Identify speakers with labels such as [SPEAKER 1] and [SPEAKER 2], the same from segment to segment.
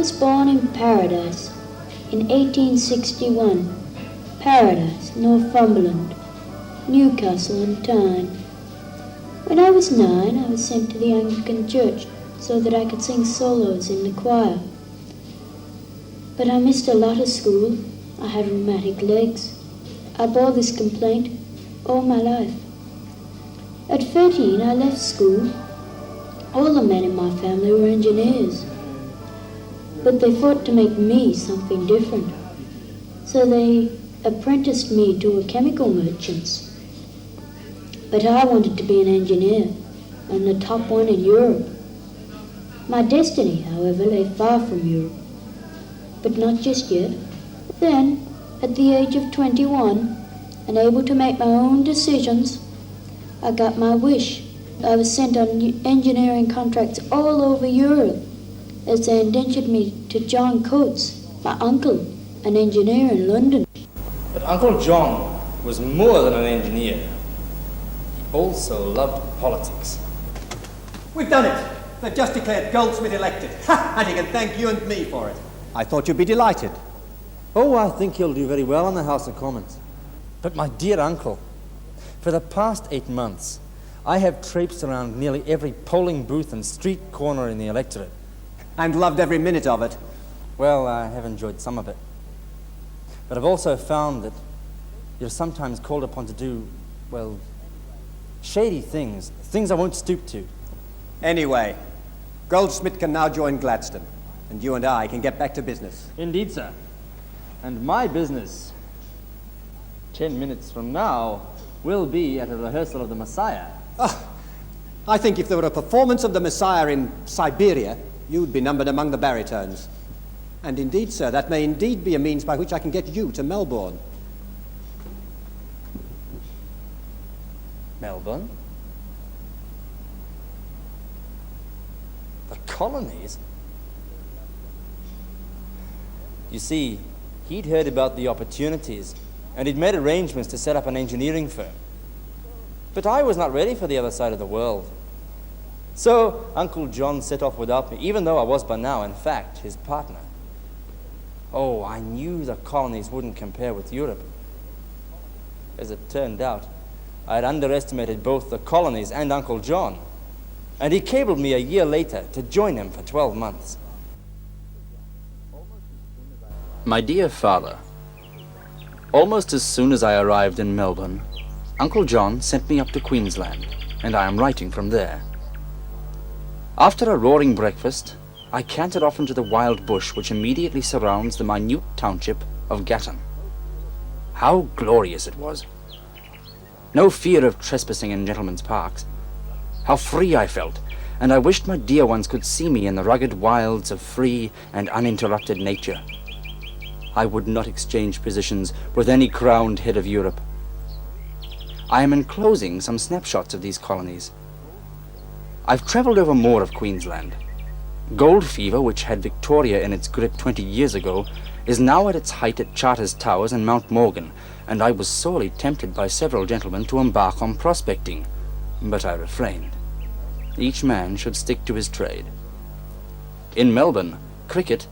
[SPEAKER 1] was born in Paradise in 1861. Paradise, Northumberland, Newcastle and Tyne. When I was 9, I was sent to the Anglican Church so that I could sing solos in the choir. But I missed a lot of school. I had rheumatic legs. I bore this complaint all my life. At 13, I left school. All the men in my family were engineers. But they fought to make me something different. So they apprenticed me to a chemical merchant's. But I wanted to be an engineer, and the top one in Europe. My destiny, however, lay far from Europe. But not just yet. Then, at the age of 21, and able to make my own decisions, I got my wish. I was sent on engineering contracts all over Europe, as they indentured me to John Coates, my uncle, an engineer in London.
[SPEAKER 2] But Uncle John was more than an engineer. He also loved politics.
[SPEAKER 3] We've done it. They've just declared Goldsmith elected. And he can thank you and me for it. I thought you'd be delighted.
[SPEAKER 4] Oh, I think he'll do very well in the House of Commons.
[SPEAKER 2] But my dear uncle, for the past 8 months, I have traipsed around nearly every polling booth and street corner in the electorate.
[SPEAKER 3] And loved every minute of it.
[SPEAKER 2] Well, I have enjoyed some of it. But I've also found that you're sometimes called upon to do, well, shady things. Things I won't stoop to.
[SPEAKER 3] Anyway, Goldsmith can now join Gladstone. And you and I can get back to business.
[SPEAKER 2] Indeed, sir. And my business, 10 minutes from now, will be at a rehearsal of the Messiah.
[SPEAKER 3] I think if there were a performance of the Messiah in Siberia, you'd be numbered among the baritones. And indeed, sir, that may indeed be a means by which I can get you to Melbourne.
[SPEAKER 2] Melbourne? The colonies? You see, he'd heard about the opportunities, and he'd made arrangements to set up an engineering firm. But I was not ready for the other side of the world. So Uncle John set off without me, even though I was by now, in fact, his partner. Oh, I knew the colonies wouldn't compare with Europe. As it turned out, I had underestimated both the colonies and Uncle John, and he cabled me a year later to join him for 12 months. My dear father, almost as soon as I arrived in Melbourne, Uncle John sent me up to Queensland, and I am writing from there. After a roaring breakfast, I cantered off into the wild bush which immediately surrounds the minute township of Gatton. How glorious it was! No fear of trespassing in gentlemen's parks. How free I felt, and I wished my dear ones could see me in the rugged wilds of free and uninterrupted nature. I would not exchange positions with any crowned head of Europe. I am enclosing some snapshots of these colonies. I've travelled over more of Queensland. Gold fever, which had Victoria in its grip 20 years ago, is now at its height at Charters Towers and Mount Morgan, and I was sorely tempted by several gentlemen to embark on prospecting, but I refrained. Each man should stick to his trade. In Melbourne, cricket,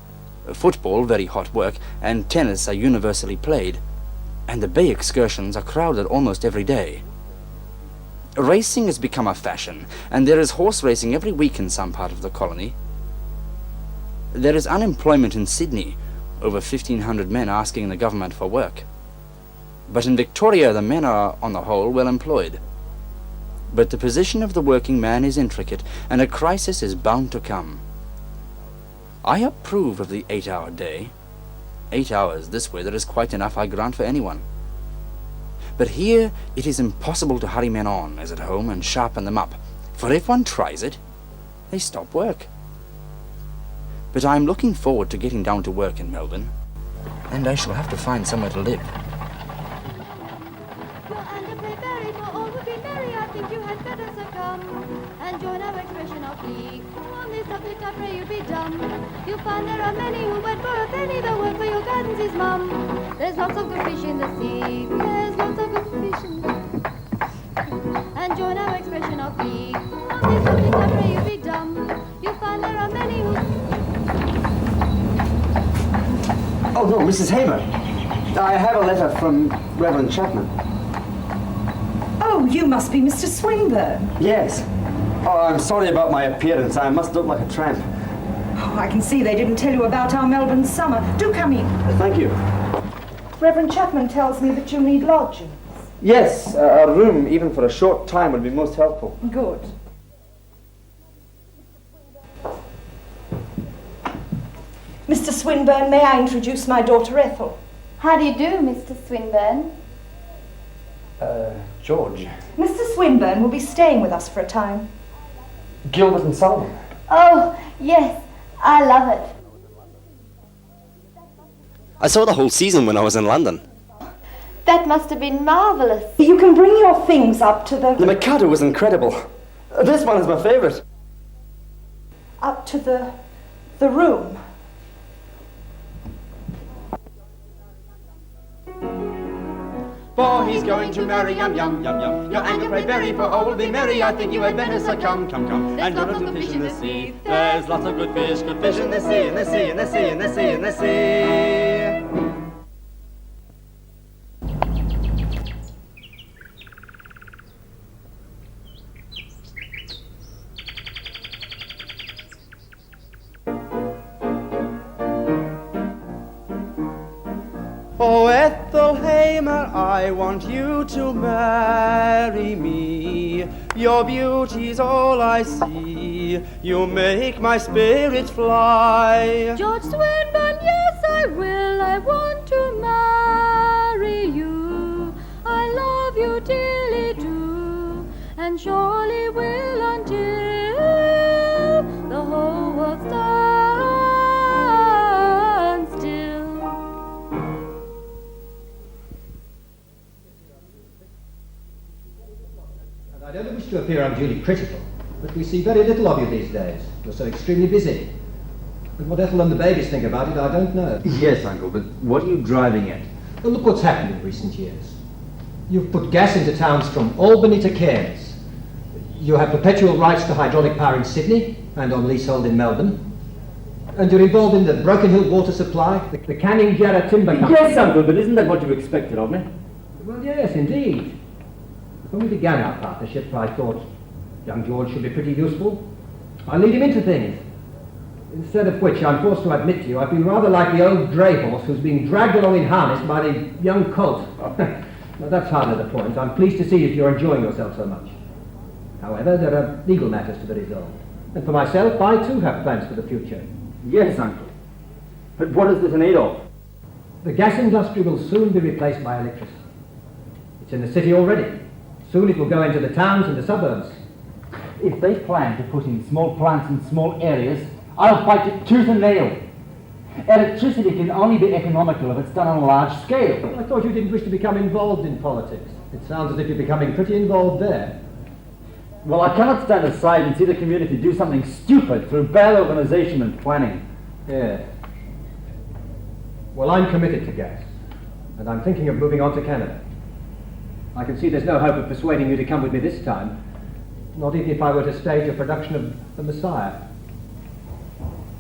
[SPEAKER 2] football, very hot work, and tennis are universally played, and the bay excursions are crowded almost every day. Racing has become a fashion, and there is horse racing every week in some part of the colony. There is unemployment in Sydney, over 1,500 men asking the government for work. But in Victoria the men are, on the whole, well employed. But the position of the working man is intricate, and a crisis is bound to come. I approve of the 8-hour day. 8 hours this weather is quite enough, I grant, for anyone. But here it is impossible to hurry men on, as at home, and sharpen them up, for if one tries it, they stop work. But I am looking forward to getting down to work in Melbourne, and I shall have to find somewhere to live.
[SPEAKER 5] You'll find there are many who went for a penny. The work for your gardens is mum. There's lots of good fish in the sea. There's lots of good fish in the sea. And join our expression of being. On this subject I pray you be dumb. You'll find there are many who...
[SPEAKER 6] Mrs. Hamer. I have a letter from Reverend Chapman.
[SPEAKER 7] Oh, you must be Mr. Swinburne.
[SPEAKER 6] Yes. Oh, I'm sorry about my appearance. I must look like a tramp.
[SPEAKER 7] Oh, I can see they didn't tell you about our Melbourne summer. Do come in.
[SPEAKER 6] Thank you.
[SPEAKER 7] Reverend Chapman tells me that you need lodging.
[SPEAKER 6] Yes, a room, even for a short time, would be most helpful.
[SPEAKER 7] Good. Mr. Swinburne, may I introduce my daughter Ethel?
[SPEAKER 5] How do you do, Mr. Swinburne?
[SPEAKER 6] George.
[SPEAKER 7] Mr. Swinburne will be staying with us for a time.
[SPEAKER 6] Gilbert and Selwyn.
[SPEAKER 5] Oh, yes, I love it.
[SPEAKER 8] I saw the whole season when I was in London.
[SPEAKER 5] That must have been marvellous.
[SPEAKER 7] You can bring your things up to
[SPEAKER 6] The Mikado was incredible. This one is my favourite.
[SPEAKER 7] up to the room.
[SPEAKER 2] For he's going to marry yum yum yum yum. Your anger pray very, for all will be merry. I think you had better succumb, come come. And don't let fish in the sea. There's lots of good fish in the sea, in the sea, in the sea, in the sea, in the sea. Oh, Ethel Hamer, I want you to marry me. Your beauty's all I see. You make my spirits fly.
[SPEAKER 5] George Swinburne, yes, I will. I want to marry you. I love you dearly do, and surely will until the whole world stands still.
[SPEAKER 3] I don't wish to appear unduly critical, but we see very little of you these days. You're so extremely busy. But what Ethel and the babies think about it, I don't know.
[SPEAKER 9] Yes, Uncle, but what are you driving at?
[SPEAKER 3] Well, look what's happened in recent years. You've put gas into towns from Albany to Cairns. You have perpetual rights to hydraulic power in Sydney and on leasehold in Melbourne. And you're involved in the Broken Hill water supply, the Canning Jarrah timber company.
[SPEAKER 9] Yes, Uncle, but isn't that what you expected of me?
[SPEAKER 3] Well, yes, indeed. When we began our partnership, I thought young George should be pretty useful. I lead him into things. Instead of which, I'm forced to admit to you, I've been rather like the old dray horse who's being dragged along in harness by the young colt. Now, that's hardly the point. I'm pleased to see if you're enjoying yourself so much. However, there are legal matters to be resolved. And for myself, I too have plans for the future.
[SPEAKER 9] Yes, Uncle. But what is this in aid of?
[SPEAKER 3] The gas industry will soon be replaced by electricity. It's in the city already. Soon it will go into the towns and the suburbs.
[SPEAKER 9] If they plan to put in small plants in small areas, I'll fight it tooth and nail. Electricity can only be economical if it's done on a large scale.
[SPEAKER 3] Well, I thought you didn't wish to become involved in politics. It sounds as if you're becoming pretty involved there.
[SPEAKER 9] Well, I cannot stand aside and see the community do something stupid through bad organization and planning.
[SPEAKER 3] Yeah. Well, I'm committed to gas, and I'm thinking of moving on to Canada. I can see there's no hope of persuading you to come with me this time, not even if I were to stage a production of The Messiah.